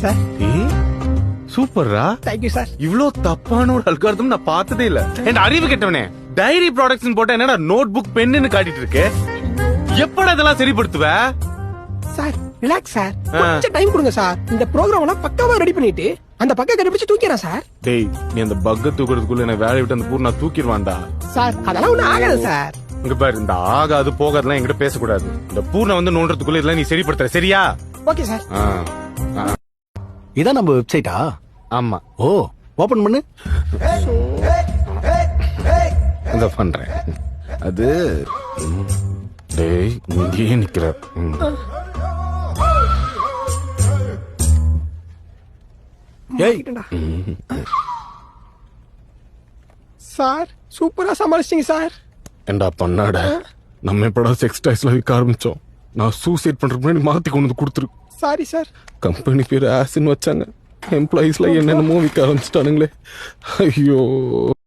Sir. சூப்பர்ரா. Thank you sir. இவ்ளோ தப்பான ஒரு அல்காரிதம் நான் பார்த்ததே இல்ல. என் அறிவு கெட்டவனே, டைரி ப்ராடக்ட்ஸ் போட்டா என்னடா நோட் புக் பென்னு காட்டிட்டு இருக்கு. எப்படா இதெல்லாம் சரிப்படுத்துவ? சார் ரிலாக்ஸ் சார், கொஞ்சம் டைம் கொடுங்க சார். இந்த ப்ரோக்ராம் பக்காவா ரெடி பண்ணிட்டு அந்த பக்க கண்டுபிடிச்சு தூக்கிறேன் சார். டேய், நீ அந்த பக்க தூக்குறதுக்குள்ள என்ன வேலையை விட்டு அந்த பூர்ணா தூக்கிடுவான்டா. சார் அதெல்லாம் ஒண்ணும் ஆகாது சார். இங்க பாரு, இந்த ஆகாது போகாதெல்லாம் என்கிட்ட பேசக்கூடாது. இந்த பூர்ணா வந்து நோன்றதுக்குள்ள இதெல்லாம் நீ சரிப்படுத்துற, சரியா? Okay sir. இதான் நம்ம வெப்சைட்டா? ஆமா. ஓ, ஓபன் பண்ணு. இந்த பண்றேன். அது டேய், இங்கேயே நிக்கிற. ஏய், சார் சூப்பரா சமாளிச்சிட்டீங்க சார். ஏண்டா பண்ணாட, நம்ம எப்படா செக்ஸ் டாய்ஸ்ல விற்க ஆரம்பிச்சோம். நான் சூசைட் பண்றதுக்கு முன்னாடி மாத்தி கொண்டு வந்து கொடுத்துரு. Sorry sir. கம்பெனி பேர் ஆசின்னு வச்சாங்க. எம்ப்ளாயிஸ்ல என்னென்னமோ விற்க ஆரம்பிச்சிட்டானுங்களே. ஐயோ.